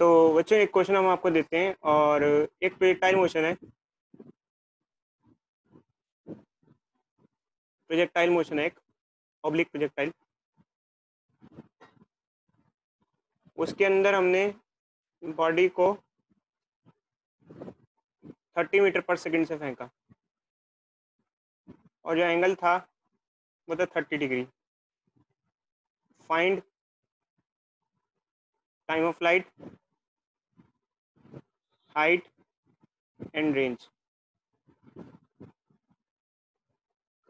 तो बच्चों एक क्वेश्चन हम आपको देते हैं और एक प्रोजेक्टाइल मोशन है, एक ऑब्लिक प्रोजेक्टाइल। उसके अंदर हमने बॉडी को 30 मीटर पर सेकंड से फेंका और जो एंगल था वो था 30 degree. Find time of flight, height and range.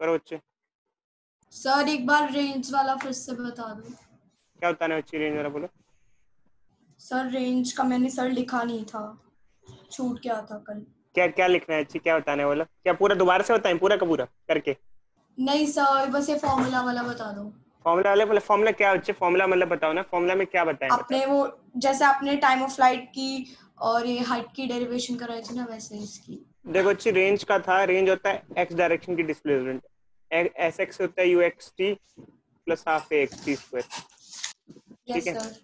करो बच्चे। सर एक बार रेंज वाला फिर से बता दो। क्या बताना है बच्चे? रेंज वाला बोलो। सर रेंज का मैंने सर लिखा नहीं था, छूट गया था कल। क्या क्या लिखना है अच्छी, क्या बताना है बोलो? क्या पूरा दोबारा से बताएं, पूरा का पूरा करके? नहीं सर, बस ये फॉर्मूला वाला बता दो। फॉर्मूला वाले बोले? फॉर्मूला क्या बच्चे? फॉर्मूला मतलब बताओ ना, फॉर्मूला में क्या बताएं? बताओ। आपने वो जैसे आपने टाइम ऑफ फ्लाइट की और ये हाइट की डेरिवेशन कराई थी ना, वैसे इसकी। देखो अच्छी, रेंज का था, रेंज होता है एक्स डायरेक्शन की डिस्प्लेसमेंट, एस एक्स होता है you x T plus half A x T square. ठीक यस है, सर।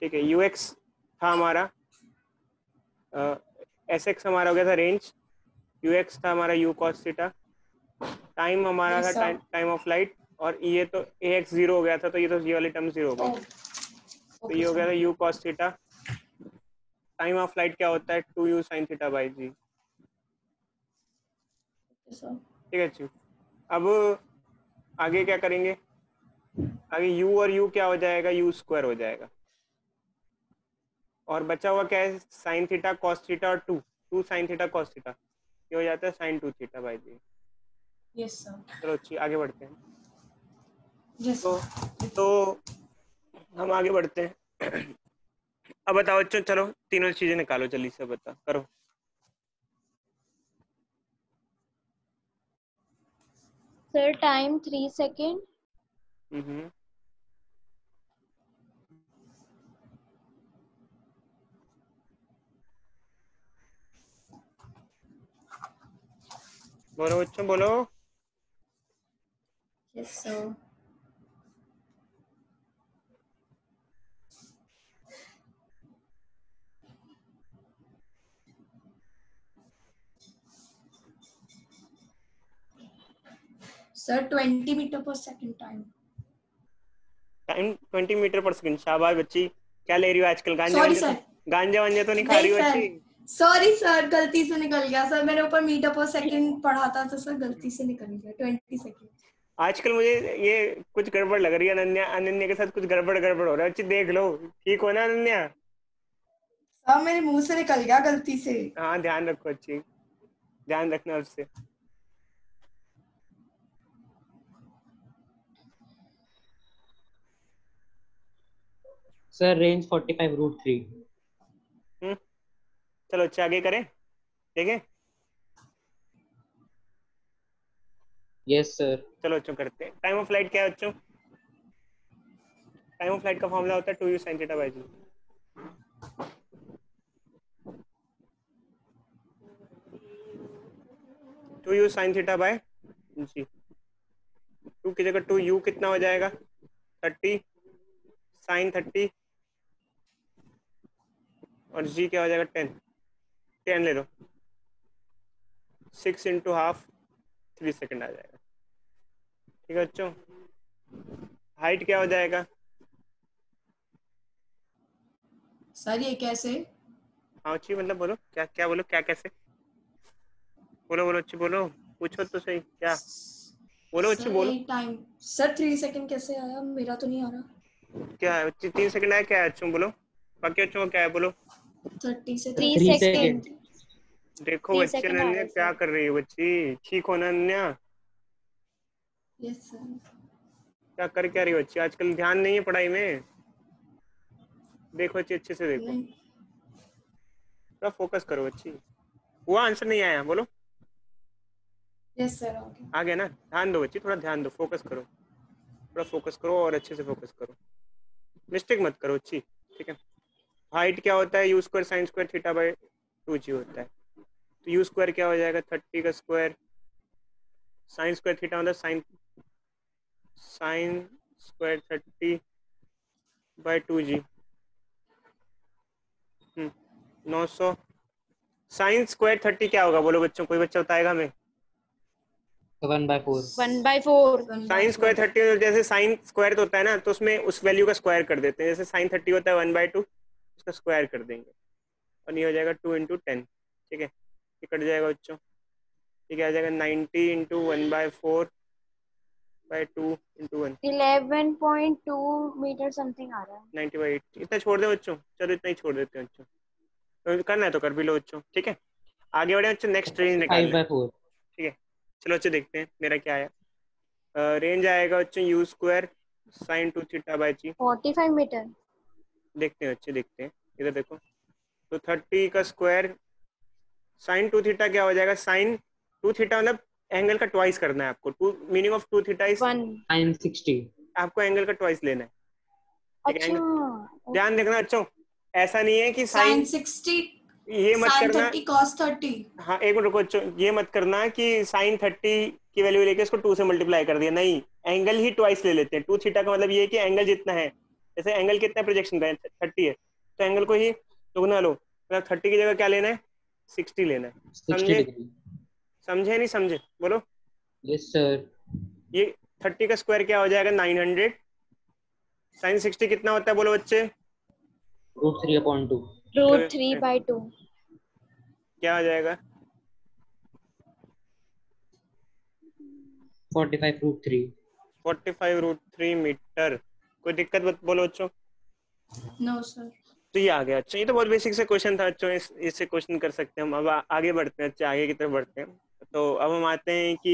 ठीक है। यू एक्स था हमारा, एस एक्स हमारा हो गया था रेंज, यू एक्स था हमारा यू कॉस थीटा, टाइम हमारा था yes sir. Time of flight, और ये तो ए एक्स जीरो हो गया था, तो ये तो ये वाली टर्म जीरो हो गई, तो ओके ये हो गया था sir. U cos theta. Time of flight क्या होता है? 2u sine theta by g. Sir ठीक है जी। अब आगे क्या करेंगे? आगे u और u क्या हो जाएगा? u स्क्वायर हो जाएगा, और बचा हुआ क्या है? साइन थीटा कॉस थीटा और two sine theta cos theta, ये हो जाता है sine 2 theta by g. Yes sir. चलो अच्छी, आगे बढ़ते हैं। यस तो सर। तो हम आगे बढ़ते हैं। अब बताओ बच्चों, चलो तीनों चीजें निकालो जल्दी से, बता करो। सर टाइम 3 सेकेंड, हम्म, बोलो बच्चों बोलो। Yes sir. सर 20 मीटर पर सेकंड टाइम। टाइम 20 मीटर पर सेकंड। शाबाश बच्ची। क्या ले रही हो आजकल? गांजा सॉरी वांजा तो सर। गांजा वांजा तो नहीं खा नहीं रही हो सर, बच्ची? सॉरी सर, गलती से निकल गया सर, मैंने ऊपर मीटर पर सेकंड पढ़ा था तो सर गलती से निकल गया 20 सेकंड। आजकल मुझे ये कुछ गड़बड़ लग रही है। अनन्या, अनन्या के साथ कुछ गड़बड़ गड़बड़ हो रहा है बच्ची, देख लो। ठीक हो ना अनन्या? सर मेरे मुंह से निकल गया गलती से। हाँ ध्यान रखो अच्छी, ध्यान रखना उससे। Sir range 45√3। चलो अच्छा, आगे करें? ठीक है, यस सर। चलो बच्चों करते हैं। टाइम ऑफ फ्लाइट क्या है बच्चों? टाइम ऑफ फ्लाइट का फॉर्मूला होता है 2u sin theta by g. 2u sin theta by g. 2 की जगह 2u कितना हो जाएगा? 30 साइन 30, और g क्या हो जाएगा? 10। 10 ले लो, 6 इंटू हाफ 3 सेकेंड आ जाएगा। ठीक है बच्चों। हाइट क्या हो जाएगा? सर ये कैसे? हाँ अच्छी, मतलब बोलो क्या क्या, बोलो क्या कैसे, बोलो बोलो अच्छी बोलो, पूछो तो सही क्या, बोलो अच्छी सर बोलो। ये टाइम, सर 3 सेकंड कैसे आया? मेरा तो नहीं आ रहा। क्या है बच्ची? 3 सेकंड आया? क्या है अच्छों बोलो, बाकी अच्छों को क्या है बोलो? 30 से 3 3 30 सेकेंड, सेकेंड। देखो 3 बच्ची, सेकेंड आ अनन्या रहे क्या सर। कर रही है बच्ची? ठीक हो ना अनन्या? Yes sir. क्या कर क्या रही हो बच्ची? आजकल ध्यान नहीं है पढ़ाई में? देखो अच्छी, अच्छे से देखो, नहीं। थोड़ा फोकस करो बच्ची। हुआ? आंसर नहीं आया बोलो? Yes sir okay. आ गया ना? ध्यान दो बच्ची, थोड़ा ध्यान दो, फोकस करो, थोड़ा फोकस करो और अच्छे से फोकस करो, मिस्टेक मत करो अच्छी। ठीक है। हाइट क्या होता है? U square sine square theta by 2g होता है, तो यू स्क्वायर क्या हो जाएगा? 30 का स्क्वायर साइन स्क्वायर थीटा मतलब sine square 30 by 2g। 900 sine square 30 क्या होगा बोलो बच्चों, कोई बच्चा बताएगा हमें? 1/4 1/4 साइन स्क्वायर 30 जैसे साइन स्क्वायर तो होता है ना, तो उसमें उस वैल्यू का स्क्वायर कर देते हैं। जैसे साइन 30 होता है 1/2, उसका स्क्वायर कर देंगे और ये हो जाएगा 2 × 10। ठीक है, ये कट जाएगा बच्चों, ये क्या आ जाएगा 90 × 1/4/2 × 1 11.2 मीटर समथिंग आ रहा है। 90/8। इतना छोड़ दे बच्चों, चलो इतना ही छोड़ देते हैं बच्चों, तो करना है तो कर भी लो बच्चों। ठीक है, आगे बढ़े बच्चों, नेक्स्ट रेंज निकाल लें। 5/4 ठीक है, चलो बच्चों देखते हैं मेरा क्या आया। रेंज आएगा बच्चों u square sine 2 theta by g. 45 metre. देखते हैं बच्चे, देखते हैं, इधर देखो, तो 30 का स्क्वायर साइन 2 थीटा क्या हो जाएगा, साइन 2 थीटा मतलब एंगल का ट्वाइस करना है आपको। Two meaning of 2 theta is 1। 960 आपको एंगल का ट्वाइस लेना है। ठीक है, अच्छा ध्यान देखना बच्चों, ऐसा नहीं है कि साइन साइन 60 ये मत साइन करना। 30 cos 30। हाँ एक मिनट रुको बच्चों, ये मत करना कि साइन 30 की वैल्यू लेके इसको 2 से मल्टीप्लाई कर दिया, नहीं, एंगल ही ट्वाइस ले लेते हैं। 2 थीटा का मतलब ये है कि एंगल जितना है, जैसे एंगल कितना है प्रोजेक्शन का 30 है, तो एंगल को ही दुगना लो, मतलब 30 की जगह क्या लेना है, 60 लेना है। 60 समझे? डिग्री। समझे नहीं समझे बोलो? Yes sir. ये 30 का स्क्वायर क्या हो जाएगा 900। साइन 60 कितना होता है बोलो बच्चे? √3/2 √3/2। क्या हो जाएगा? 45√3 45√3 मीटर। कोई दिक्कत बोलो बच्चों? No sir. तो ये आ गया। अच्छा, ये तो बहुत बेसिक से क्वेश्चन था बच्चों, इससे क्वेश्चन कर सकते हैं हम। अब आगे बढ़ते हैं, अच्छा आगे की तरफ बढ़ते हैं। तो अब हम आते हैं कि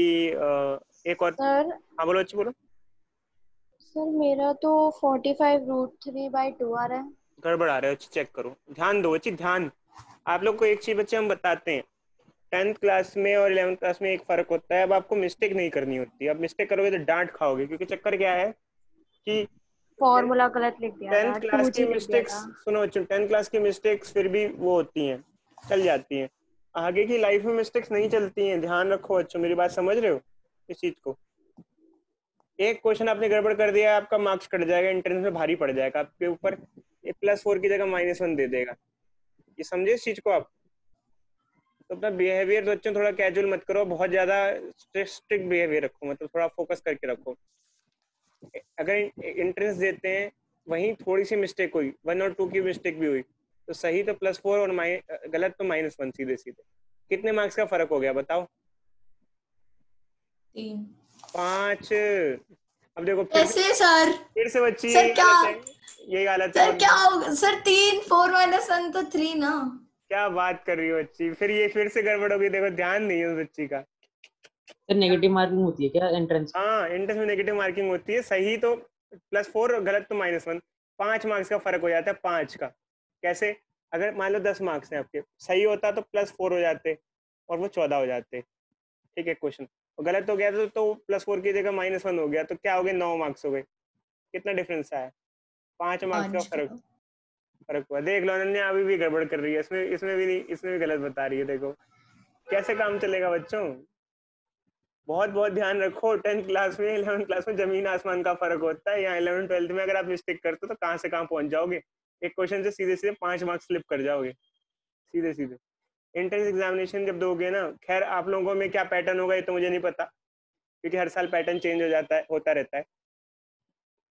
एक और। सर हाँ बोलो बच्चे बोलो। सर मेरा तो 45√3/2 आ रहा है। गड़बड़ आ रहा है बच्चे, चेक करो, ध्यान दो बच्चे, ध्यान। आप लोग को एक चीज बच्चे हम बताते हैं, 10th क्लास में और 11th क्लास में एक फर्क होता है। अब आपको मिस्टेक नहीं करनी होती, अब मिस्टेक करोगे तो डांट खाओगे, क्योंकि चक्कर क्या है कि फॉर्मूला गलत लिख दिया 10th था, क्लास 2G की लिख दिया मिस्टेक्स, था। सुनो बच्चों, 10th क्लास की मिस्टेक्स फिर भी वो होती हैं, चल जाती हैं। आगे की लाइफ में मिस्टेक्स नहीं चलती हैं, ध्यान रखो बच्चों, मेरी बात समझ रहे हो इस चीज को? एक क्वेश्चन आपने गड़बड़ कर दिया, आपका मार्क्स कट जाएगा, एंट्रेंस में भारी पड़ जाएगा आपके ऊपर, ये +4 की जगह -1 दे देगा। ये समझे इस चीज को आप? तो अपना बिहेवियर बच्चों थोड़ा कैजुअल मत करो, बहुत ज्यादा स्ट्रिक्ट बिहेवियर रखो, मतलब थोड़ा फोकस करके रखो। अगर एंट्रेंस देते हैं वहीं थोड़ी सी मिस्टेक हुई, 1 और 2 की मिस्टेक भी हुई, तो सही तो +4 और गलत तो -1, सीधे सीधे। कितने मार्क्स का फर्क हो गया बताओ? 3। 5। अब देखो कैसे सर? फिर से बच्ची सर यही क्या? हालत है, यही हालत है सर क्या होगा सर? 3 4 - 1 तो 3 ना। क्या बात कर रही हो बच्ची, फिर ये फिर से गड़बड़ हो गई, देखो ध्यान नहीं है उस बच्ची का। सर नेगेटिव मार्किंग होती है क्या एंट्रेंस? हाँ, एंट्रेंस में नेगेटिव मार्किंग होती है, सही तो +4 और गलत तो -1। 5 मार्क्स का फर्क हो जाता है, 5 का। कैसे? अगर मान लो 10 मार्क्स हैं आपके, सही होता तो +4 हो जाते और वो 14 हो जाते। ठीक है क्वेश्चन, और गलत हो गया तो +4 की जगह -1 हो गया, तो क्या हो गए, 9 मार्क्स हो गए। कितना डिफरेंस आया? 5 मार्क्स का 5 फर्क का। फर्क हुआ। देख लो अनन्या अभी भी गड़बड़ कर रही है, इसमें इसमें भी नहीं, इसमें भी गलत बता रही है। देखो कैसे काम चलेगा बच्चों, बहुत बहुत ध्यान रखो। 10th क्लास में 11th क्लास में जमीन आसमान का फर्क होता है। यहाँ 11th 12th में अगर आप मिस्टेक करते हो तो कहाँ से कहाँ पहुंच जाओगे, एक क्वेश्चन से सीधे सीधे 5 मार्क्स स्लिप कर जाओगे, सीधे सीधे। एंट्रेंस एग्जामिनेशन जब दोगे ना, खैर आप लोगों में क्या पैटर्न होगा ये तो मुझे नहीं पता, क्योंकि हर साल पैटर्न चेंज हो जाता है, होता रहता है।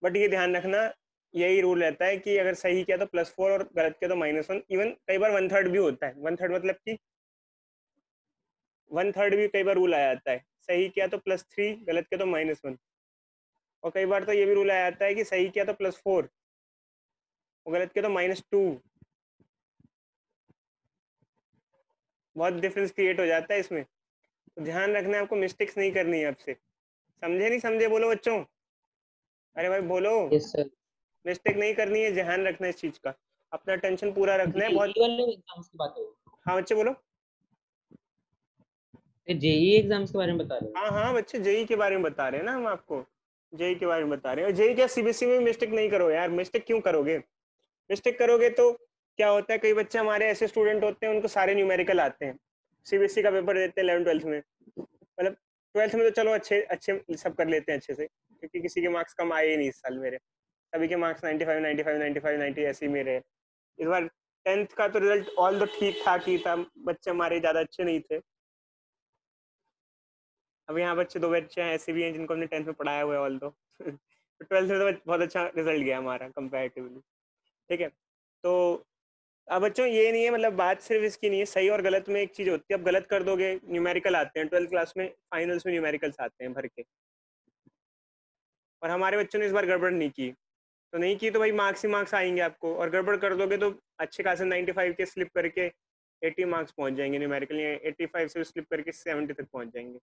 बट ये ध्यान रखना, यही रूल रहता है कि अगर सही किया तो +4 और गलत किया तो -1। इवन कई बार 1/3 भी होता है। 1/3 मतलब कि 1/3 भी कई बार रूल आ जाता है, सही किया तो +3, गलत किया तो -1। और कई बार तो ये भी रूल आ जाता है कि सही किया तो +4 और गलत किया तो -2। बहुत डिफरेंस क्रिएट हो जाता है इसमें, तो ध्यान रखना है, आपको मिस्टेक्स नहीं करनी है आपसे। समझे नहीं समझे बोलो बच्चों? अरे भाई बोलो, यस सर। मिस्टेक नहीं करनी है, ध्यान रखना है इस चीज का, अपना टेंशन पूरा रखना है बहुत। जेईई वाले एग्जाम्स की बात है? हाँ बच्चे बोलो। जेईई एग्जाम्स के बारे में बता रहे हो? हाँ हाँ बच्चे, जेई के बारे में बता रहे हैं ना हम आपको, जेई के बारे में बता रहे हैं। जेई क्या, सीबीएसई में मिस्टेक नहीं करो यार, मिस्टेक क्यों करोगे? मिस्टेक करोगे तो क्या होता है, कई बच्चे हमारे ऐसे स्टूडेंट होते हैं उनको सारे न्यूमेरिकल आते हैं, सीबीएसई का पेपर देते हैं 11 12 में, मतलब 12th में तो चलो अच्छे अच्छे सब कर लेते हैं अच्छे से, क्योंकि किसी के मार्क्स कम आए ही नहीं इस साल मेरे, सभी के मार्क्स 95 95 95 90 ऐसे ही मेरे हैं। इस बार 10th का तो रिजल्ट ऑल तो ठीक ठाक ही था, बच्चे हमारे ज़्यादा अच्छे नहीं थे। अब यहाँ बच्चे 2 बच्चे हैं ऐसे भी हैं जिनको हमने 10th में पढ़ाया हुआ है ऑल तो 12th में तो बहुत अच्छा रिजल्ट गया हमारा कंपैरेटिवली, ठीक है। तो अब बच्चों ये नहीं है, मतलब बात सिर्फ इसकी नहीं है, सही और गलत में एक चीज़ होती है, अब गलत कर दोगे न्यूमेरिकल आते हैं 12th क्लास में, फाइनल्स में न्यूमेरिकल्स आते हैं भर के, और हमारे बच्चों ने इस बार गड़बड़ नहीं की, तो नहीं की तो भाई मार्क्स ही मार्क्स आएंगे आपको, और गड़बड़ कर दोगे तो अच्छे खासे 95 के स्लिप करके 80 मार्क्स पहुंच जाएंगे न्यूमेरिकल, या 85 से स्लिप करके 70 तक पहुंच जाएंगे।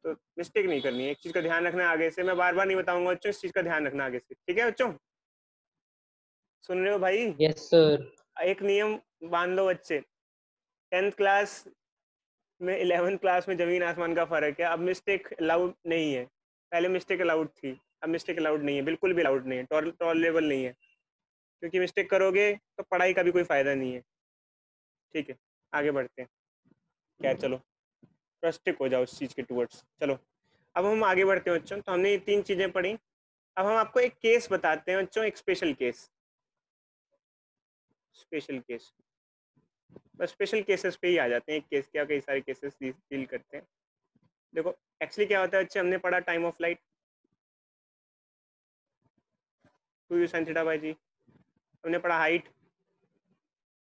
तो मिस्टेक नहीं करनी है, एक चीज़ का ध्यान रखना है आगे से, मैं बार बार नहीं बताऊंगा बच्चों, इस चीज़ का ध्यान रखना आगे से, ठीक है बच्चों? सुन रहे हो भाई? Yes sir. एक नियम बांध लो बच्चे, 10th क्लास में 11th क्लास में जमीन आसमान का फर्क है। अब मिस्टेक अलाउड नहीं है, पहले मिस्टेक अलाउड थी, अब मिस्टेक अलाउड नहीं है, बिल्कुल भी अलाउड नहीं है, टॉलरेबल नहीं है, क्योंकि मिस्टेक करोगे तो पढ़ाई का भी कोई फायदा नहीं है, ठीक है। आगे बढ़ते हैं, क्या चलो थोड़ा स्टिक हो जाओ उस चीज़ के टूवर्ड्स। चलो अब हम आगे बढ़ते हैं बच्चों, तो हमने ये 3 चीज़ें पढ़ी, अब हम आपको एक केस बताते हैं बच्चों, एक स्पेशल केस, स्पेशल केस, बस स्पेशल केसेस पे ही आ जाते हैं, एक केस क्या कई सारे केसेस डील करते हैं। देखो एक्चुअली क्या होता है बच्चे, हमने पढ़ा time of light 2u sin theta by g, हमने पढ़ा height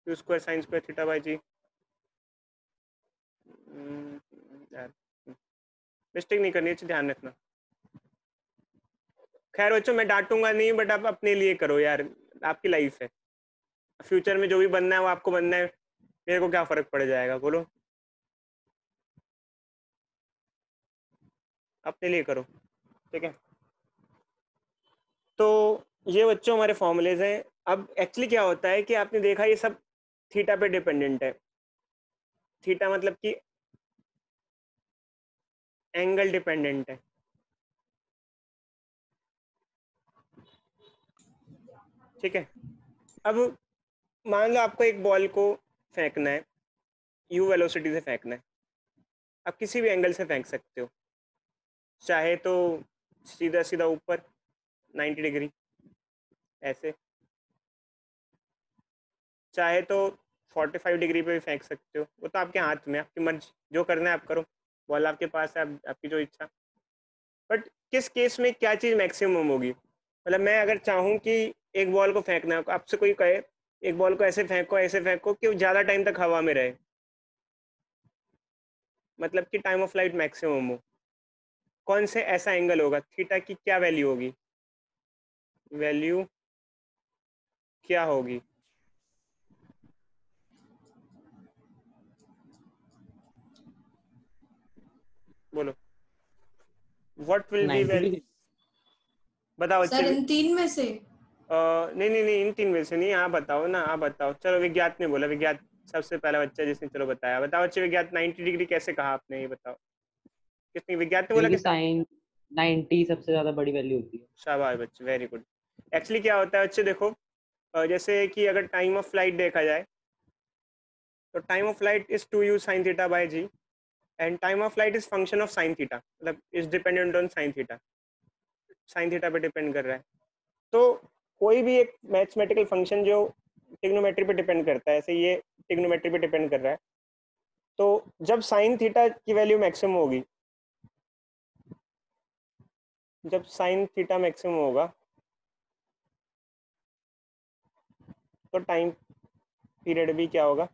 2 square sine square theta by g. यार मिस्टेक नहीं करनी है, ध्यान रखना। खैर बच्चों मैं डांटूंगा नहीं, बट आप अपने लिए करो यार, आपकी लाइफ है, फ्यूचर में जो भी बनना है वो आपको बनना है, मेरे को क्या फर्क पड़ जाएगा, बोलो, अपने लिए करो, ठीक है। तो ये बच्चों हमारे फॉर्मूलेज हैं। अब एक्चुअली क्या होता है कि आपने देखा ये सब थीटा पे डिपेंडेंट है, थीटा मतलब कि एंगल डिपेंडेंट है, ठीक है। अब मान लो आपको एक बॉल को फेंकना है, यू वेलोसिटी से फेंकना है, आप किसी भी एंगल से फेंक सकते हो, चाहे तो सीधा सीधा ऊपर 90 डिग्री ऐसे, चाहे तो 45 डिग्री पे भी फेंक सकते हो, वो तो आपके हाथ में, आपकी मर्जी, जो करना है आप करो, बॉल आपके पास है, आपकी जो इच्छा। बट किस केस में क्या चीज़ मैक्सिमम होगी, मतलब मैं अगर चाहूँ कि एक बॉल को फेंकना है, आपसे कोई कहे एक बॉल को ऐसे फेंको कि वो ज़्यादा टाइम तक हवा में रहे, मतलब कि टाइम ऑफ फ्लाइट मैक्सिमम हो, कौन से ऐसा एंगल होगा, थीटा की क्या वैल्यू होगी, वैल्यू क्या होगी, बोलो, what will be 90 value, degree. बताओ सर अच्छे। इन 3 में से नहीं नहीं नहीं, इन 3 में से नहीं, आप बताओ ना, आप बताओ, चलो विज्ञात ने बोला, विज्ञात सबसे पहला बच्चा जिसने चलो बताया, बताओ अच्छे विज्ञात 90 डिग्री कैसे कहा आपने, ये बताओ, किसने, विज्ञात ने बोला क्योंकि किसने? साइन 90 सबसे ज्यादा बड़ी वैल्यू होती है। शाबाश बच्चे, वेरी गुड। एक्चुअली क्या होता है बच्चे देखो, जैसे कि अगर टाइम ऑफ फ्लाइट देखा जाए तो time of flight is 2u sin theta by g, and time of flight is function of sine theta, मतलब is dependent on sine theta, sine theta पे डिपेंड कर रहा है। तो कोई भी एक मैथमेटिकल फंक्शन जो टिग्नोमेट्री पे डिपेंड करता है, ऐसे ये टिग्नोमेट्री पे डिपेंड कर रहा है, तो जब साइन थीटा की वैल्यू मैक्सिमम होगी, जब साइन थीटा मैक्सिमम होगा तो टाइम पीरियड भी क्या होगा,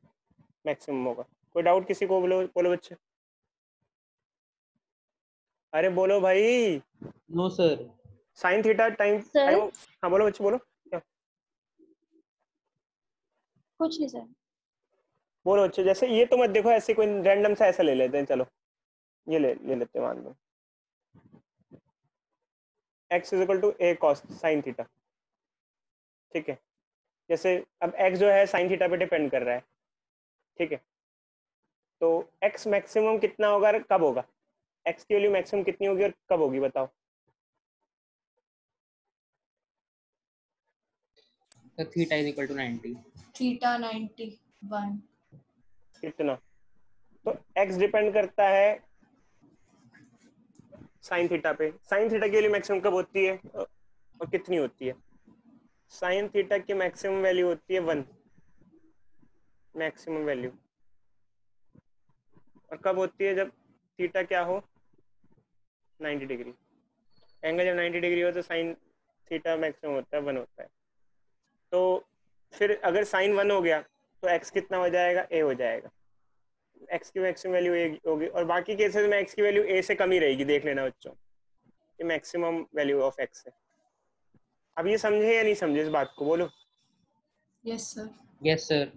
मैक्सिमम होगा। कोई डाउट किसी को, बोलो बोलो बच्चे, अरे बोलो भाई। No sir. Sine theta time sir time, हाँ बोलो बच्चे बोलो क्या, कुछ नहीं सर। बोलो बच्चे, जैसे ये तो मत देखो, ऐसे कोई रैंडम सा ऐसा ले लेते हैं, चलो ये ले लेते हैं, मान लो x is equal to a cos sine theta, ठीक है। जैसे अब x जो है साइन थीटा पे डिपेंड कर रहा है, ठीक है, तो x मैक्सिमम कितना होगा और कब होगा, x की वैल्यू मैक्सिमम कितनी होगी और कब होगी, बताओ। Sir theta is equal to 90। Theta 91। कितना, तो x डिपेंड करता है साइन थीटा पे, साइन थीटा की वैल्यू मैक्सिमम कब होती है और कितनी होती है, साइन थीटा की मैक्सिमम वैल्यू होती है 1, मैक्सिमम वैल्यू। और कब होती है? जब थीटा क्या हो, 90 डिग्री। एंगल जब 90 डिग्री हो तो साइन थीटा मैक्सिमम होता है, 1 होता है। तो फिर अगर साइन 1 हो गया तो एक्स कितना हो जाएगा? ए हो जाएगा। एक्स की मैक्सिमम वैल्यू ए होगी, और बाकी केसेस में एक्स की वैल्यू ए से कम ही रहेगी। देख लेना बच्चों, ये मैक्सिमम वैल्यू ऑफ एक्स है। अब ये समझे या नहीं समझे इस बात को, बोलो। Yes sir. Yes sir.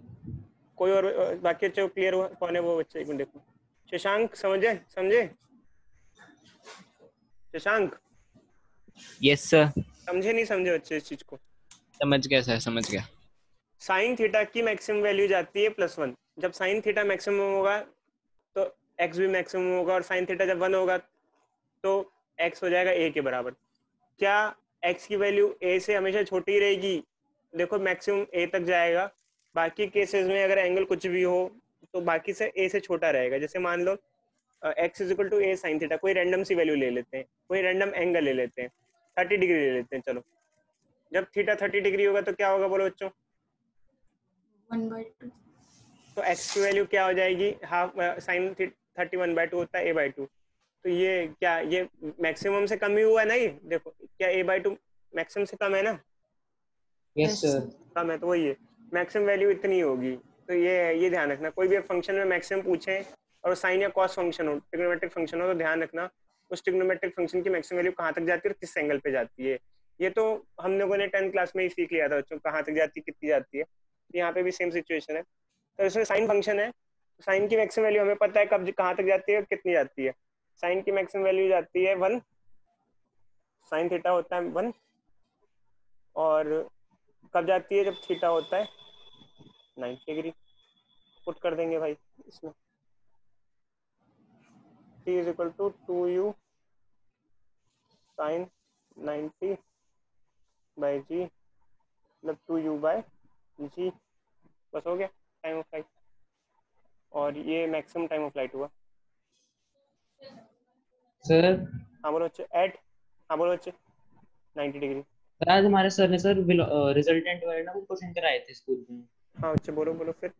कोई और बाकी बच्चे को क्लियर हुआ? कौन है वो बच्चे? एक मिनट देखो। शशांक समझे? समझे शशांक? यस सर, समझे नहीं समझे बच्चे इस चीज को? समझ गया सर, समझ गया। साइन थीटा की मैक्सिमम वैल्यू जाती है +1। जब साइन थीटा मैक्सिमम होगा तो एक्स भी मैक्सिमम होगा, और साइन थीटा जब 1 होगा तो एक्स हो जाएगा ए के बराबर। क्या एक्स की वैल्यू ए से हमेशा छोटी ही रहेगी? देखो मैक्सिमम ए तक जाएगा, बाकी केसेस में अगर एंगल कुछ भी हो तो बाकी से ए से छोटा रहेगा। जैसे मान लो x is equal to a sine theta, कोई रैंडम सी वैल्यू ले लेते हैं, कोई रैंडम एंगल ले लेते हैं, 30 डिग्री ले लेते हैं। चलो, जब थीटा 30 डिग्री होगा तो क्या होगा, बोलो बच्चों? 1/2। तो एक्स की वैल्यू क्या हो जाएगी? हाफ साइन 31/2 होता है a/2। तो ये क्या, ये मैक्सिमम से कम ही हुआ ना? ये देखो, क्या a/2 मैक्सिमम से कम है ना? Yes sir. कम है, तो वही है, मैक्सिमम वैल्यू इतनी होगी। तो ये ध्यान रखना, कोई भी फंक्शन में मैक्सिमम पूछे और साइन या कॉस फंक्शन हो, ट्रिग्नोमेट्रिक फंक्शन हो, तो ध्यान रखना उस ट्रिग्नोमेट्रिक फंक्शन की मैक्सिमम वैल्यू कहाँ तक जाती है और किस एंगल पे जाती है। ये तो हम लोगों ने 10th क्लास में ही सीख लिया था बच्चों, कहाँ तक जाती है, कितनी जाती है। तो यहाँ पे भी सेम सिचुएशन है। तो इसमें साइन फंक्शन है, साइन की मैक्सिमम वैल्यू हमें पता है कब कहाँ तक जाती है और कितनी जाती है। साइन की मैक्सिमम वैल्यू जाती है 1, साइन थीटा होता है 1। और कब जाती है? जब थीटा होता है 90 डिग्री। पुट कर देंगे भाई इसमें, t is equal to 2u sine 90 by g, मतलब 2u बाई जी। बस हो गया टाइम ऑफ फ्लाइट, और ये मैक्सिमम टाइम ऑफ फ्लाइट हुआ। सर हाँ बोलो बच्चे, एट, हाँ बोलो बच्चे, 90 डिग्री। सर आज हमारे सर ने सर रिजल्टेंट वाले ना कुछ क्वेश्चन कराए थे स्कूल में। हाँ बच्चे बोलो बोलो फिर।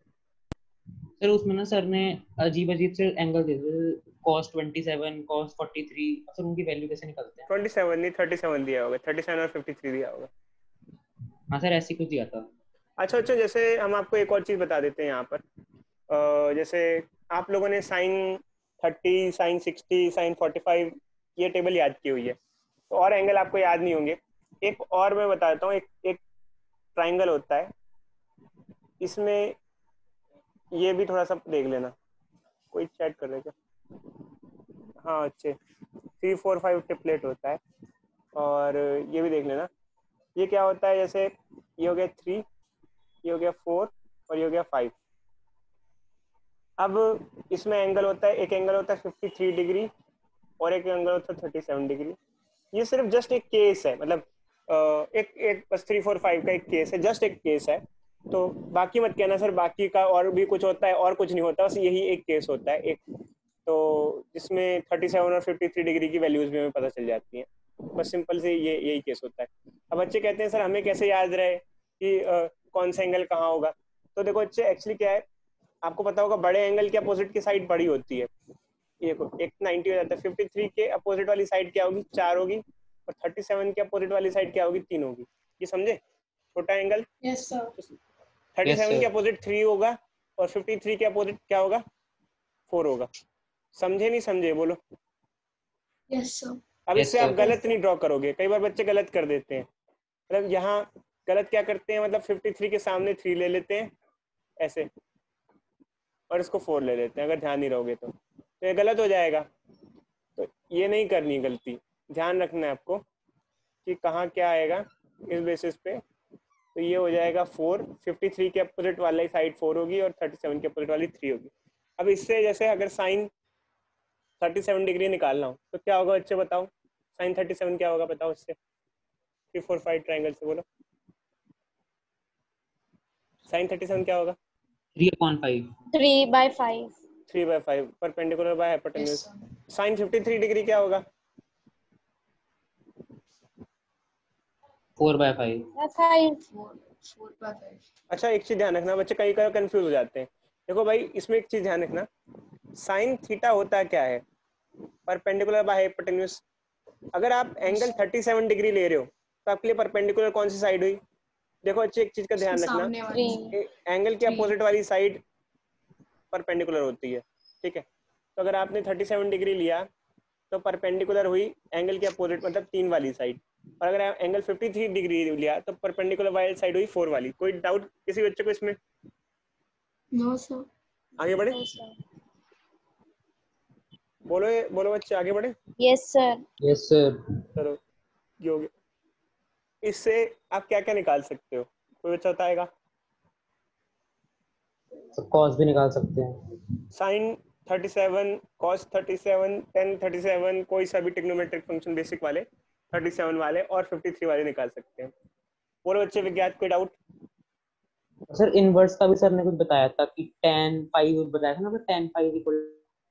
सर उसमें ना सर ने अजीब अजीब से एंगल दे दिए, cos 27, cos 43। सर उनकी वैल्यू कैसे निकलते हैं? 27 नहीं, 37 दिया होगा, 37 और 53 दिया होगा। हाँ सर, ऐसी कुछ दिया था। अच्छा अच्छा, जैसे हम आपको एक और चीज़ बता देते हैं यहाँ पर। जैसे आप लोगों ने साइन 30, साइन 60, साइन 45 ये टेबल याद की हुई है, तो और एंगल आपको याद नहीं होंगे। एक और मैं बता देता हूँ, एक ट्राइंगल होता है, इसमें ये भी थोड़ा सा देख लेना। कोई चैट कर रहे क्या? हाँ अच्छे, 3, 4, 5 टिपलेट होता है। और ये भी देख लेना, ये क्या होता है? जैसे ये हो गया 3, ये हो गया 4 और ये हो गया 5। अब इसमें एंगल होता है, एक एंगल होता है 53 डिग्री और एक एंगल होता है 37 डिग्री। ये सिर्फ जस्ट एक केस है, मतलब एक एक बस 3, 4, 5 का एक केस है, जस्ट एक केस है। तो बाकी मत कहना सर बाकी का और भी कुछ होता है, और कुछ नहीं होता, बस यही एक केस होता है एक। तो जिसमें 37 और 53 डिग्री की वैल्यूज भी हमें पता चल जाती हैं। बस सिंपल से ये यही केस होता है। अब बच्चे कहते हैं सर हमें कैसे याद रहे कि कौन सा एंगल कहाँ होगा। तो देखो बच्चे, एक्चुअली क्या है, आपको पता होगा बड़े एंगल के अपोजिट की साइड बड़ी होती है। ये एक 90 हो जाता है, 53 के अपोजिट वाली साइड क्या होगी? 4 होगी, और 37 के अपोजिट वाली साइड क्या होगी? 3 होगी। ये समझे? छोटा एंगल। Yes sir. 37 के sir. अपोजिट 3 होगा, और 53 के अपोजिट क्या होगा? 4 होगा। समझे नहीं समझे, बोलो। Yes sir. अब Yes, इससे आप sir. गलत नहीं ड्रॉ करोगे। कई बार बच्चे गलत कर देते हैं, मतलब यहाँ गलत क्या करते हैं, मतलब 53 के सामने 3 ले लेते हैं ऐसे, और इसको 4 ले लेते हैं, अगर ध्यान नहीं रहोगे तो ये गलत हो जाएगा। तो ये नहीं करनी गलती, ध्यान रखना है आपको कि कहाँ क्या आएगा इस बेसिस पे। तो ये हो जाएगा 4, 53 के अपोजिट वाली साइड 4 होगी और 37 के अपोजिट वाली 3 होगी। अब इससे जैसे अगर साइन 37 डिग्री निकालना हो तो क्या होगा बच्चे, बताओ। साइन 37 क्या होगा बताओ इससे, 3, 4, 5 ट्राइंगल से बोलो। साइन 37 क्या होगा? 3/5। 3/5। 3/5 perpendicular by yes hypotenuse. Sir. Sine 53 degree क्या होगा? 4/5। 5। 4/5। अच्छा एक चीज ध्यान रखना बच्चे, कई कंफ्यूज हो जाते हैं। देखो भाई इसमें एक चीज ध्यान रखना, साइन थीटा होता क्या है, परपेंडिकुलर बाय हाइपोटेन्यूज। अगर आप एंगल 37 डिग्री ले रहे हो तो आपके लिए परपेंडिकुलर कौन सी साइड हुई? देखो अच्छी एक चीज का ध्यान रखना, सामने वाली। एंगल के अपोजिट वाली साइड परपेंडिकुलर होती है, ठीक है। तो अगर आपने 37 डिग्री लिया तो परपेंडिकुलर हुई एंगल के अपोजिट मतलब 3 वाली साइड, और अगर एंगल 53 डिग्री लिया तो परपेंडिकुलर वाली साइड हुई 4 वाली। कोई डाउट किसी बच्चे को इसमें? No sir. आगे बढ़े, No, sir. बोलो बोलो बच्चे आगे बढ़े। Yes, sir. Yes sir. चलो ये हो गया। इससे आप क्या क्या निकाल सकते हो, कोई बच्चा बताएगा? कॉस भी निकाल सकते हैं। साइन 37, कॉस 37, टेन 37, कोई सा भी ट्रिग्नोमेट्रिक फंक्शन बेसिक वाले 37 वाले और 53 वाले निकाल सकते हैं। बोलो बच्चे विज्ञात, कोई डाउट? सर इनवर्स का भी सर ने कुछ बताया था कि tan पाई बताया था ना, tan पाई इक्वल।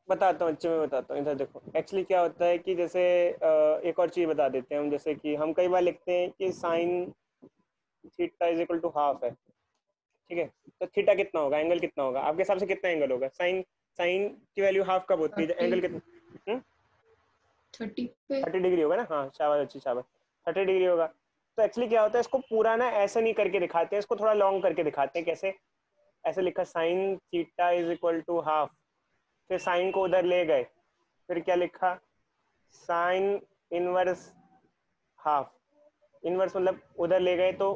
बताता हूँ बच्चे, मैं बताता हूँ। इधर देखो एक्चुअली क्या होता है कि जैसे एक और चीज़ बता देते हैं हम, जैसे कि हम कई बार लिखते हैं कि sine theta is equal to half है, ठीक है। तो थीटा कितना होगा, एंगल कितना होगा आपके हिसाब से, कितना एंगल होगा? साइन साइन की वैल्यू हाफ कब होती है? एंगल कितना? 30 पे 30 डिग्री होगा ना। हाँ शाबाश अच्छी शाबाश, 30 डिग्री होगा। तो एक्चुअली क्या होता है, इसको पूरा ना ऐसे नहीं करके दिखाते हैं, इसको थोड़ा लॉन्ग करके दिखाते हैं। कैसे? ऐसे लिखा sine theta is equal to half, फिर साइन को उधर ले गए, फिर क्या लिखा, साइन इनवर्स हाफ। इनवर्स मतलब उधर ले गए तो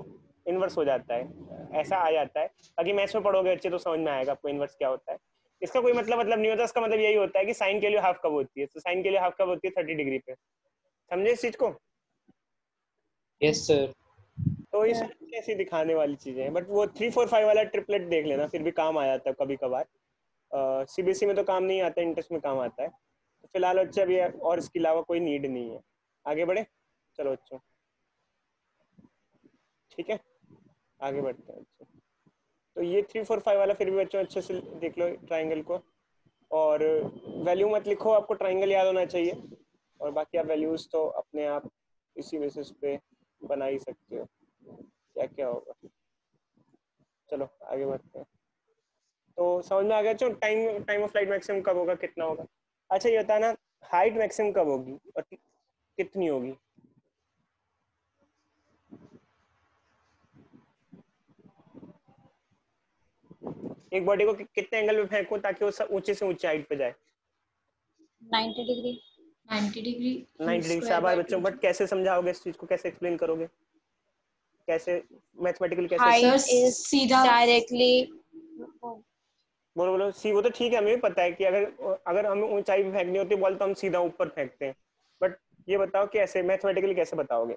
इनवर्स हो जाता है, ऐसा आ जाता है। बाकी मैथ्स में पढ़ोगे अच्छे तो समझ में आएगा आपको इनवर्स क्या होता है। इसका कोई मतलब नहीं होता, इसका मतलब यही होता है कि साइन के लिए हाफ कब होती है। तो साइन के लिए हाफ कब होती है? 30 डिग्री पे। समझे इस चीज को? Yes sir. तो ये सब कैसी दिखाने वाली चीजें हैं, बट वो 3 4 5 वाला ट्रिपलेट देख लेना, फिर भी काम आ जाता है कभी कभार। सीबीएसई में तो काम नहीं आता, इंटरेस्ट में काम आता है। तो फिलहाल बच्चे अभी और इसके अलावा कोई नीड नहीं है। आगे बढ़े, चलो बच्चों, ठीक है आगे बढ़ते हैं बच्चों। तो ये 3 4 5 वाला फिर भी बच्चों अच्छे से देख लो ट्राइंगल को, और वैल्यू मत लिखो, आपको ट्राइंगल याद होना चाहिए, और बाकी आप वैल्यूज तो अपने आप इसी बेसिस पे बना ही सकते हो क्या क्या होगा। चलो आगे बढ़ते हैं। तो समझ में आ गया बच्चों, time time of flight maximum कब होगा, कितना होगा? अच्छा ये बताना, हाइट मैक्सिमम कब होगी और कितनी होगी? एक बॉडी को कितने एंगल में फेंको ताकि वो ऊंचे से ऊंचे हाइट पे जाए? 90 degree. 90 डिग्री 90 डिग्री से। आभार बच्चों, बट कैसे समझाओगे इस चीज को, कैसे एक्सप्लेन करोगे, कैसे मैथमेटिकली कैसे? Height सर is सीधा directly. बोलो बोलो। सी वो तो ठीक है, हमें भी पता है कि अगर अगर हमें ऊंचाई पे फेंकनी होती है बॉल तो हम सीधा ऊपर फेंकते हैं, बट ये बताओ कैसे मैथमेटिकली कैसे बताओगे?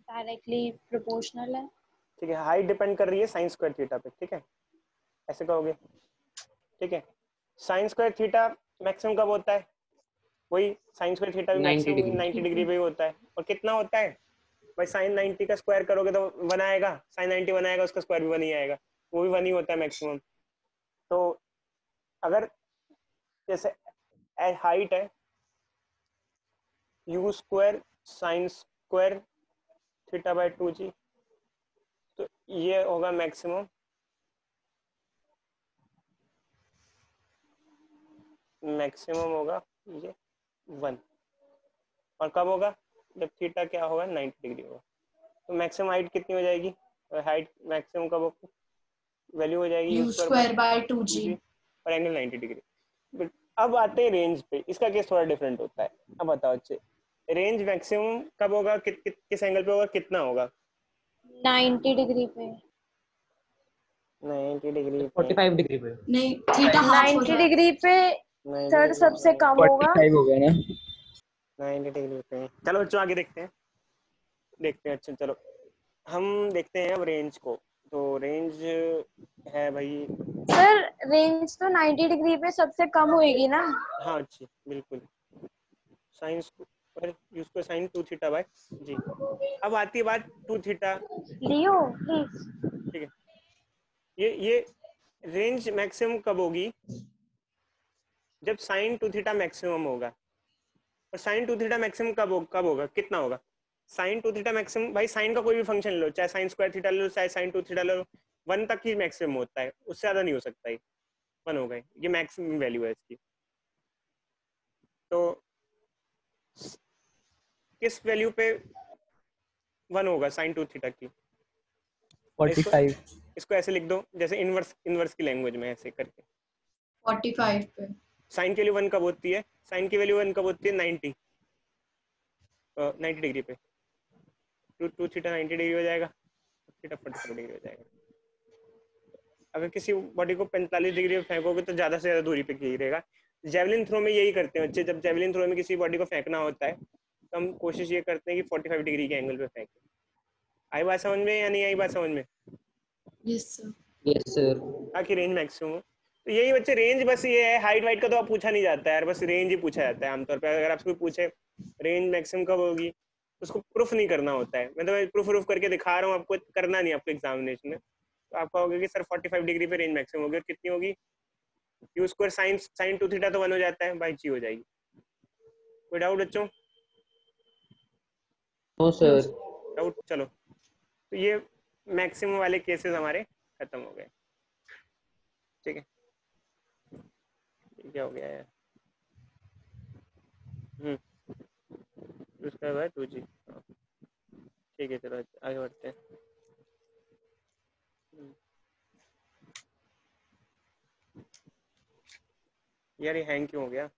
Directly proportional है. ठीक है, हाइट डिपेंड कर रही है साइन स्क्वायर थीटा पे, ठीक है ऐसे कहोगे, ठीक है। साइन स्क्वायर थीटा मैक्सिमम कब होता है? वही साइन स्क्वायर थीटा भी 90 मैक्सिमम डिग्री। 90 डिग्री पे ही होता है। और कितना होता है भाई? साइन 90 का स्क्वायर करोगे तो 1 आएगा, साइन 90 1 आएगा, उसका स्क्वायर भी 1 ही आएगा, वो भी 1 ही होता है मैक्सिमम। तो अगर जैसे हाइट है u square sine square theta by 2g, तो ये होगा मैक्सिमम, मैक्सिमम होगा ये 1। और कब होगा? जब थीटा क्या होगा? 90 डिग्री होगा। तो मैक्सिमम हाइट कितनी हो जाएगी? हाइट मैक्सिमम कब होगी? वैल्यू हो जाएगी यू स्क्वायर बाय 2g। और एंगल 90 डिग्री। अब आते हैं रेंज पे, इसका केस थोड़ा डिफरेंट होता है। अब बताओ अच्छे, रेंज मैक्सिमम कब होगा, किस एंगल पे होगा, कितना होगा? 90 degree पे. 90 डिग्री पे? 45 डिग्री पे। नहीं थीटा हाफ हो 90 जाएगा। degree पे 90 सर डिग्री सबसे पे, कम होगा. 45 हो गया ना? 90 डिग्री पे। चलो बच्चों आगे देखते हैं, देखते हैं। अच्छा चलो हम देखते हैं अब रेंज को। तो रेंज है भाई, सर रेंज तो 90 डिग्री पे सबसे कम होएगी ना. हाँ अच्छी बिल्कुल, साइन स्क्वायर यूज को साइन 2 थीटा बाय जी। अब आती है बात 2 थीटा, लियो प्लीज. ठीक है। ये रेंज मैक्सिमम कब होगी? जब साइन 2 थीटा मैक्सिमम होगा। और साइन 2 थीटा मैक्सिमम कब होगा, कितना होगा? साइन 2 थीटा मैक्सिमम भाई साइन का कोई भी फंक्शन ले लो, चाहे साइन स्क्वायर थीटा ले लो, चाहे साइन 2 थीटा ले लो, 1 तक ही मैक्सिमम होता है, उससे ज़्यादा नहीं हो सकता है, 1 हो गए, ये मैक्सिमम वैल्यू है इसकी। तो किस वैल्यू पे 1 होगा साइन 2 थीटा की? 45 इसको ऐसे लिख दो जैसे इनवर्स की लैंग्वेज में, ऐसे करके 45 पे साइन की वैल्यू 1 कब होती है? साइन की वैल्यू 1 कब होती है? 90 डिग्री पे। 2 थीटा 90 डिग्री हो जाएगा, थीटा 45 डिग्री हो जाएगा। अगर किसी बॉडी को 45 डिग्री पे फेंकोगे तो ज़्यादा से ज़्यादा दूरी पे गिरेगा। जेवलिन थ्रो में यही करते हैं बच्चे, जब जेवलिन थ्रो में किसी बॉडी को फेंकना होता है तो हम कोशिश ये करते हैं कि 45 डिग्री के एंगल पे फेंकें। आई बात समझ में या नहीं आई बात समझ में? Yes sir. Yes sir. ताकि रेंज मैक्सिमम हो। तो यही बच्चे रेंज बस ये है, हाइट वाइट का तो आप पूछा नहीं जाता है यार, बस रेंज ही पूछा जाता है आमतौर पर। अगर आपसे पूछे रेंज मैक्सिमम कब होगी तो उसको प्रूफ नहीं करना होता है। मैं तो प्रूफ करके दिखा रहा हूँ आपको, करना नहीं आपको एग्जामिनेशन में। तो आप कहोगे कि सर 45 डिग्री पे रेंज मैक्सिमम होगी, कितनी होगी? यू स्क्वायर साइन 2 थीटा तो 1 हो जाता है, बाई जी हो जाएगी। कोई डाउट बच्चों? No sir. डाउट? चलो, तो ये मैक्सिमम वाले केसेस हमारे खत्म हो गए। ठीक है, ये क्या हो गया है? उसका बाद 2G। ठीक है, चलो आगे बढ़ते हैं। यार ये हैंग क्यों हो गया?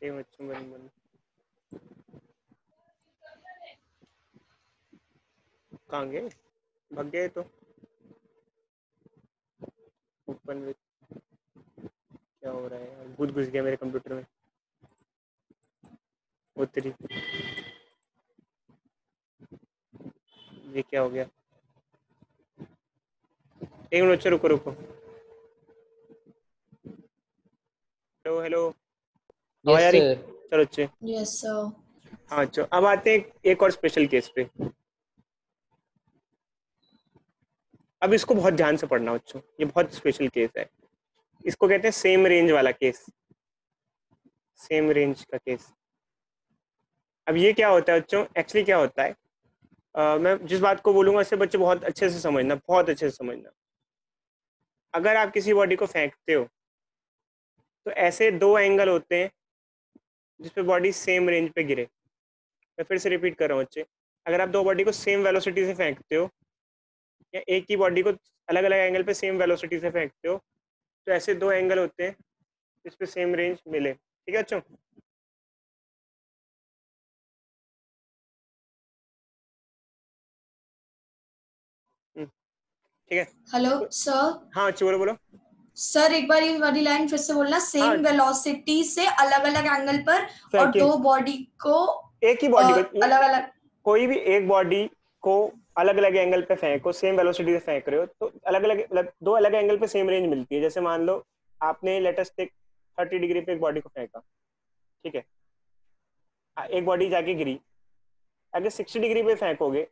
एक बच्चों बन कहाँ गए? भाग गए तो ओपन में क्या हो रहा है यार? भूत घुस गया मेरे कंप्यूटर में। उत्तरी, ये क्या हो गया? एक मिनट, अच्छा रुको रुको। हेलो हेलो, आवाज आ यस रही? सर। चलो अच्छे। Yes sir. हाँ चलो, अब आते हैं एक और स्पेशल केस पे। अब इसको बहुत ध्यान से पढ़ना बच्चों, ये बहुत स्पेशल केस है। इसको कहते हैं सेम रेंज वाला केस, सेम रेंज का केस। अब ये क्या होता है बच्चों? एक्चुअली क्या होता है, मैं जिस बात को बोलूंगा इससे बच्चे बहुत अच्छे से समझना, बहुत अच्छे से समझना। अगर आप किसी बॉडी को फेंकते हो तो ऐसे 2 एंगल होते हैं जिसपे बॉडी सेम रेंज पे गिरे। मैं फिर से रिपीट कर रहा हूँ बच्चे, अगर आप 2 बॉडी को सेम वेलोसिटी से फेंकते हो या एक ही बॉडी को अलग अलग एंगल पे सेम वेलोसिटी से फेंकते हो तो ऐसे 2 एंगल होते हैं जिसपे सेम रेंज मिले। ठीक है बच्चों? ठीक है। हेलो तो, सर। हाँ बच्चे बोलो बोलो। सर एक बार ये वाली लाइन फिर से बोलना, सेम हाँ, वेलोसिटी से अलग अलग एंगल पर और फेंकिए। 2 बॉडी को एक ही बॉडी को अलग अलग, कोई भी एक बॉडी को अलग अलग एंगल पे फेंको, सेम वेलोसिटी से फेंक रहे हो तो अलग अलग 2 अलग एंगल पे सेम रेंज मिलती है। जैसे मान लो आपने लेटेस्ट एक 30 डिग्री पे एक बॉडी को फेंका, ठीक है, एक बॉडी जाके गिरी। अगर 60 डिग्री पे फेंकोगे,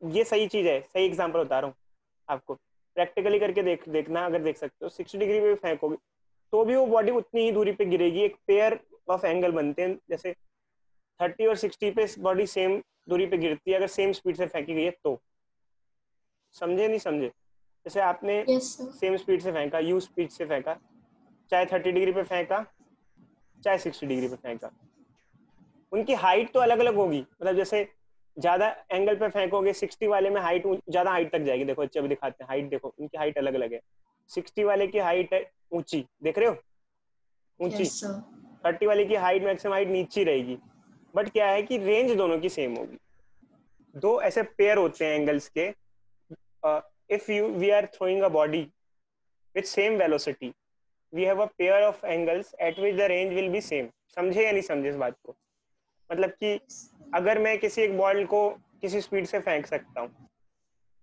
ये सही चीज है, सही एग्जांपल बता रहा हूँ आपको, प्रैक्टिकली करके देखना। अगर देख सकते हो 60 डिग्री पे फेंकोगे तो भी वो बॉडी उतनी ही दूरी पे गिरेगी। एक पेयर ऑफ एंगल बनते हैं, जैसे 30 और 60 पे बॉडी सेम दूरी पे गिरती है अगर सेम स्पीड से फेंकी गई है तो। समझे नहीं समझे? जैसे आपने यस सर, सेम स्पीड से फेंका, यू स्पीड से फेंका, चाहे 30 डिग्री पे फेंका चाहे 60 डिग्री पे फेंका, उनकी हाइट तो अलग अलग होगी। मतलब जैसे ज्यादा एंगल पे फेंकोगे 60 वाले में हाइट ज्यादा हाइट तक जाएगी। देखो अच्छे, अभी दिखाते हैं हाइट, देखो उनकी हाइट अलग अलग है। 60 वाले की हाइट है ऊंची, देख रहे हो, ऊंची। यस सर, 30 वाले की हाइट मैक्सिमम हाइट नीची रहेगी। बट क्या है कि रेंज दोनों की सेम होगी। 2 ऐसे पेयर होते हैं एंगल्स के। If we are throwing a body with same velocity, we have a pair of angles at which the range will be same. समझे या नहीं समझे इस बात को? मतलब कि अगर मैं किसी एक बॉल को किसी स्पीड से फेंक सकता हूँ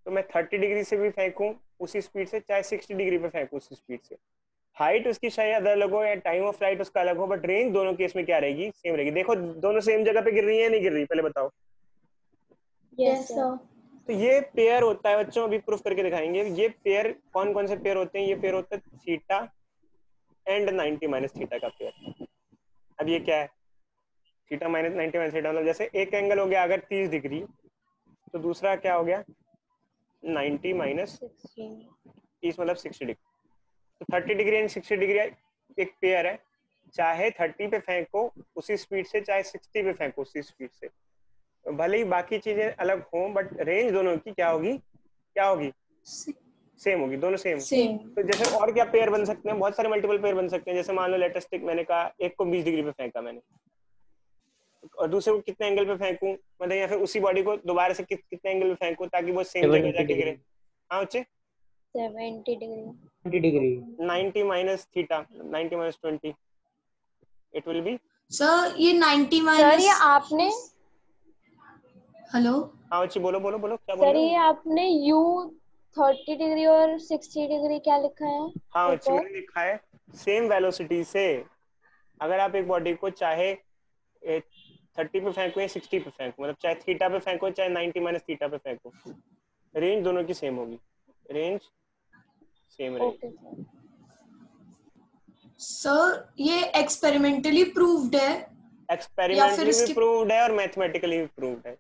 तो मैं 30 डिग्री से भी फेंकूं उसी स्पीड से, चाहे 60 डिग्री पे फेंकूं उसी स्पीड से। हाइट उसकी शायद अलग हो या टाइम ऑफ फ्लाइट उसका अलग हो, बट रेंज दोनों केस में क्या रहेगी? सेम रहेगी। देखो दोनों सेम जगह पे गिर रही है या नहीं गिर रही, पहले बताओ। Yes sir. तो ये पेयर होता है बच्चों, अभी प्रूफ करके दिखाएंगे। ये पेयर कौन कौन से पेयर होते हैं? ये पेयर होता है थीटा एंड 90 माइनस थीटा का पेयर। अब ये क्या है? थीटा माइनस 90 माइनस थीटा, मतलब जैसे एक एंगल हो गया अगर 30 डिग्री तो दूसरा क्या हो गया 90 माइनस 16 30 मतलब 60 डिग्री। तो 30 डिग्री एंड 60 डिग्री एक पेयर है, चाहे 30 पे फेंको उसी स्पीड से, चाहे 60 पे फेंको उसी स्पीड से, तो भले ही बाकी चीजें अलग हों बट रेंज दोनों की क्या होगी सेम होगी, दोनों सेम। सेम। तो जैसे और क्या पेयर बन सकते हैं, बहुत सारे मल्टीपल पेयर बन सकते हैं। जैसे मान लो लेटेस्ट टिक मैंने कहा एक को 20 डिग्री पे फेंका मैंने, और दूसरे को कितने एंगल पे फेंकूं, मतलब या फिर उसी बॉडी को दोबारा से कितने एंगल पे फेंकूं ताकि वो सेम जगह 70 जाके गिरे। डिग्री हाँ बच्चे 70 degree 20 degree 90 minus theta 90 minus 20 it will be. Sir ये 90 सर माइनस, ये आपने हेलो हाँ बच्चे बोलो बोलो बोलो क्या सर बोल रहे ये हो। आपने U 30 डिग्री और 60 डिग्री क्या लिखा है हाँ बच्चे ऊपर? मैंने लिखा है सेम वेलोसिटी से, अगर आप एक बॉडी को चाहे 30 पे फेंको या 60 पे फेंको, मतलब चाहे थीटा पे फेंको चाहे 90 माइनस थीटा पे फेंको, रेंज दोनों की सेम होगी, रेंज सेम रहेगी। Okay sir. सर ये एक्सपेरिमेंटली प्रूव्ड है या फिर एक्सपेरिमेंटली भी इसके, प्रूव्ड है और मैथमेटिकली भी प्रूव्ड है,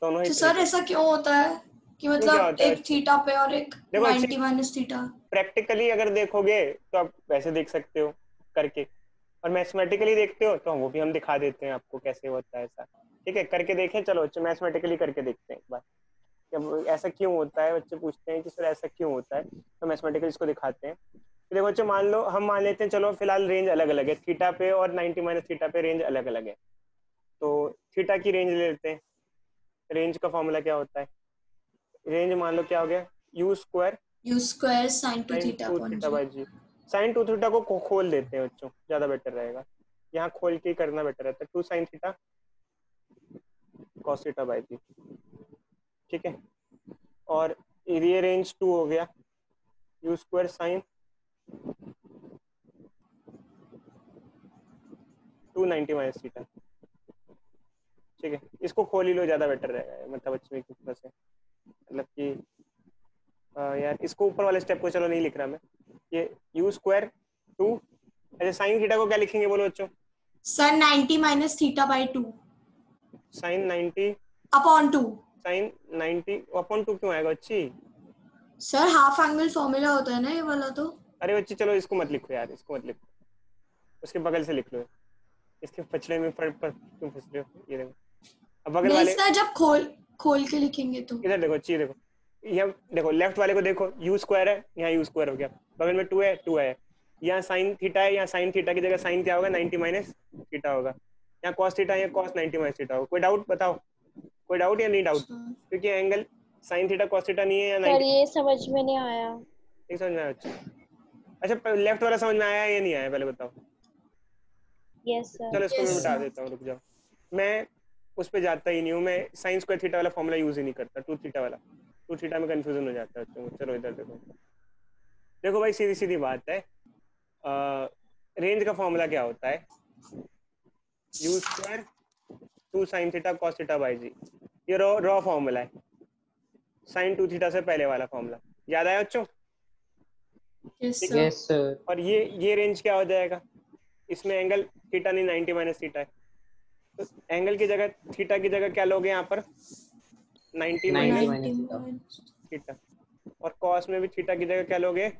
दोनों ही तो सर तरीके। ऐसा क्यों होता है कि क्यों क्या मतलब होता है एक थीटा पे और एक देखो 90 माइनस थीटा? प्रैक्टिकली अगर देखोगे तो आप वैसे देख सकते हो करके, और मैथमेटिकली देखते हो तो वो भी हम दिखा देते हैं आपको कैसे होता है ऐसा। ठीक है करके देखें, चलो बच्चे मैथमेटिकली करके देखते हैं एक बार, जब ऐसा क्यों होता है बच्चे पूछते हैं कि सर ऐसा क्यों होता है, तो मैथमेटिकली इसको दिखाते हैं। तो देखो बच्चे मान लो हम मान लेते हैं, चलो फिलहाल रेंज अलग अलग है, थीटा पे और 90 माइनस थीटा पे रेंज अलग अलग है, तो थीटा की रेंज ले लेते हैं। रेंज का फॉर्मूला क्या होता है, रेंज मान लो क्या हो गया u square u square sine two sine theta 2 upon theta g. By g. Sine 2 theta को खोल देते हैं बच्चों, ज्यादा बेटर रहेगा, यहाँ खोल के करना बेटर रहता है। 2 sine theta cos theta by g, ठीक है। और ये रेंज 2 हो गया u square sine 290 minus theta, ठीक है। इसको खोल ही लो, ज्यादा बेटर रहेगा, मतलब बच्चे की तरह से, मतलब कि यार इसको ऊपर वाले स्टेप को चलो नहीं लिख रहा मैं, ये यू स्क्वायर 2, अच्छा साइन थीटा को क्या लिखेंगे बोलो बच्चों, sir 90 minus theta by 2 sine 90 upon 2। Sine 90 upon 2 क्यों आएगा बच्ची, सर हाफ एंगल फॉर्मूला होता है ना ये वाला तो। अरे बच्ची चलो इसको मत लिखो यार, इसको मत लिखो, उसके बगल से लिख लो, इसके पछड़े में पर क्यों फंस रहे हो, ये देखो अब बगल नहीं वाले, सर जब खोल के लिखेंगे तो। इधर देखो अच्छी देखो, यहाँ देखो लेफ्ट वाले को देखो यू स्क्वायर है, यहाँ यू स्क्वायर हो गया, बगल में 2 है 2 है, यहाँ साइन थीटा है, यहाँ साइन थीटा की जगह साइन क्या होगा 90 माइनस थीटा होगा, यहाँ कॉस थीटा यहाँ कॉस 90 माइनस थीटा होगा। कोई डाउट बताओ, कोई डाउट या नहीं डाउट, क्योंकि angle sine theta cos theta नहीं है या सर 90 ये समझ में नहीं आया। नहीं समझ में आया अच्छा, अच्छा लेफ्ट वाला समझ में आया या नहीं आया पहले बताओ। Yes sir. चलो इसको मैं Yes, मिटा sir. देता हूँ, रुक जाओ, मैं उस पर जाता ही नहीं हूँ, मैं साइन स्क्वायर थीटा वाला फॉर्मूला यूज ही नहीं करता, 2 थीटा वाला, 2 थीटा में कंफ्यूजन हो जाता है बच्चों को। चलो इधर देखो, देखो भाई सीधी सीधी बात है, रेंज का फॉर्मूला क्या होता है u square 2 sine theta cos theta by g, ये रॉ फॉर्मूला है, साइन 2 थीटा से पहले वाला फॉर्मूला याद आया बच्चों। यस ठीक सर। है, यस सर और ये रेंज क्या हो जाएगा, इसमें एंगल थीटा नहीं 90 माइनस थीटा है, तो एंगल की जगह थीटा की जगह क्या लोगे यहाँ पर 90 90 माइनस माइनस थीटा, और कॉस में भी थीटा की जगह क्या लोगे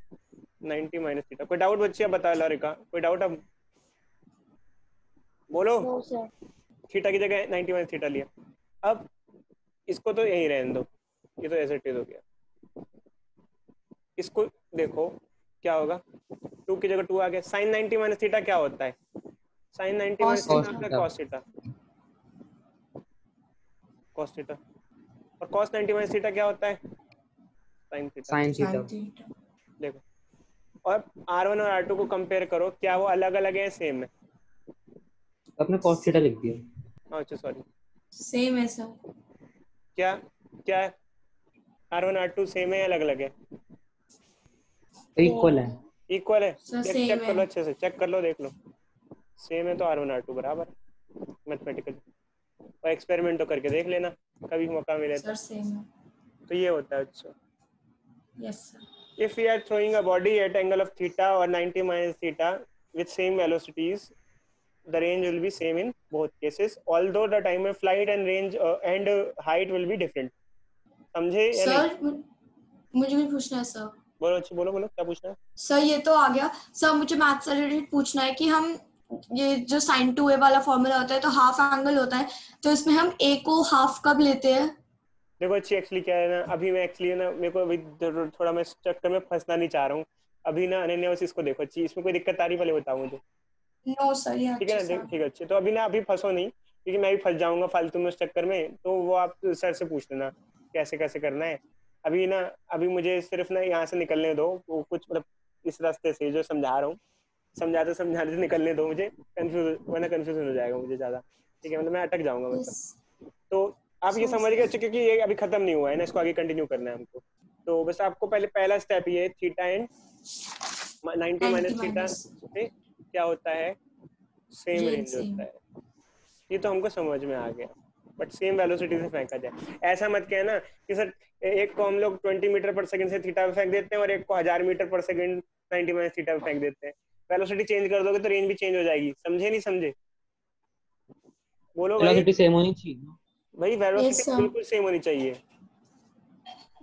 90 माइनस थीटा। कोई डाउट बच्चे अब बताओ लॉरिका, कोई डाउट अब बोलो। No sir. थीटा की जगह 90 माइनस थीटा लिया, अब इसको तो यही रहने दो, ये तो एज इट इज हो गया, इसको देखो क्या होगा 2 की जगह 2 आ गया, साइन 90 माइनस थीटा क्या होता है, साइन 90 माइनस Cos थीटा होता है theta. Cos theta, cos theta, और कॉस 90 माइनस थीटा क्या होता है sine theta. Sine theta sine theta. देखो, और R1 और R2 को कंपेयर करो, क्या वो अलग अलग है सेम है, आपने cos थीटा लिख दिया। अच्छा सॉरी, सेम है सर। क्या क्या है R1 R2 सेम है या अलग अलग है, इक्वल है। इक्वल है, सर चेक सेम कर लो है। अच्छे से, चेक कर लो देख लो, सेम है तो R1 R2 बराबर मैथमेटिकली, और एक्सपेरिमेंट तो करके देख लेना कभी मौका मिले सर सेम है। तो ये होता है। अच्छा, yes sir. if we are throwing a body at angle of theta or 90 minus theta with same velocities, the range will be same in both cases, although the time of flight and range and height will be different. समझे या नहीं? Sir मुझे भी पूछना है sir. बोलो अच्छी, बोलो बोलो क्या पूछना है? सर ये तो आ गया सर, मुझे मैथ से रिलेटेड पूछना है कि हम ये जो sin 2a वाला फॉर्मूला होता है तो हाफ एंगल होता है, तो इसमें हम a को हाफ कब लेते हैं? देखो अच्छी, एक्चुअली क्या है ना, अभी मैं एक्चुअली ना मेरे को अभी थोड़ा मैं इस चक्कर में फंसना नहीं चाह रहा हूँ अभी ना। अनन्या बस इसको देखो अच्छी, इसमें कोई दिक्कत आ रही पहले बताओ मुझे। नो सर ये ठीक है अच्छे ना, सर। ठीक है अच्छे। तो अभी ना अभी फंसो नहीं, क्योंकि मैं भी फंस जाऊंगा फालतू में उस चक्कर में, तो वो आप सर से पूछ लेना कैसे कैसे करना है। अभी ना अभी मुझे सिर्फ ना यहाँ से निकलने दो, वो कुछ मतलब इस रास्ते से जो समझा रहा हूँ, समझाते समझाते निकलने दो मुझे, कंफ्यूज वरना कंफ्यूजन हो जाएगा मुझे ज़्यादा। ठीक है, मतलब मैं अटक जाऊंगा मतलब। यस तो आप ये सर। समझ गए अच्छे, क्योंकि ये अभी खत्म नहीं हुआ है ना, इसको आगे कंटिन्यू करना है हमको। तो बस आपको पहले पहला स्टेप ये थीटा एंड 90 माइनस थीटा से क्या होता है, सेम रेंज होता है। ये तो हमको समझ में आ गया, बट सेम वेलोसिटी से फेंका जाए। ऐसा मत कहना कि सर एक को हम लोग 20 मीटर पर सेकंड से थीटा पे फेंक देते हैं और एक को 1000 मीटर पर सेकंड 90 माइनस थीटा पे फेंक देते हैं। वेलोसिटी चेंज कर दोगे तो रेंज भी चेंज हो जाएगी। समझे नहीं समझे? बोलो भाई। वेलोसिटी सेम होनी चाहिए ना। भाई Yes, वेलोसिटी sir. बिल्कुल सेम होनी चाहिए।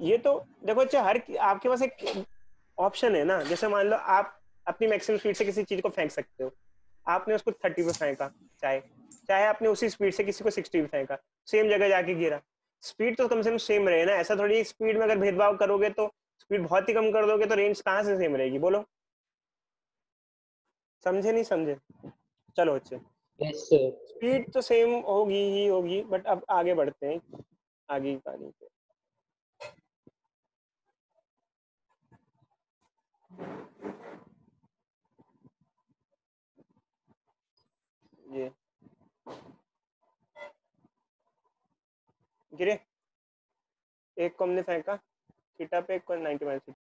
ये तो देखो अच्छा, हर आपके पास एक ऑप्शन है ना, जैसे मान लो आप अपनी मैक्सिमम स्पीड से किसी चीज को फेंक सकते हो। आपने उसको 30 पे फेंका, चाहे चाहे आपने उसी स्पीड से किसी को 60 पे फेंका, सेम जगह जाके गिरा। स्पीड तो कम से कम सेम रहे ना। ऐसा थोड़ी स्पीड में अगर भेदभाव करोगे तो स्पीड बहुत ही कम कर दोगे तो रेंज कहाँ से सेम रहेगी? बोलो समझे नहीं समझे? चलो अच्छे, यस सर। स्पीड तो सेम होगी ही होगी, बट अब आगे बढ़ते हैं आगे की कहानी पे। ये गिरे, एक को हमने फेंका थीटा पे, एक को 90 माइनस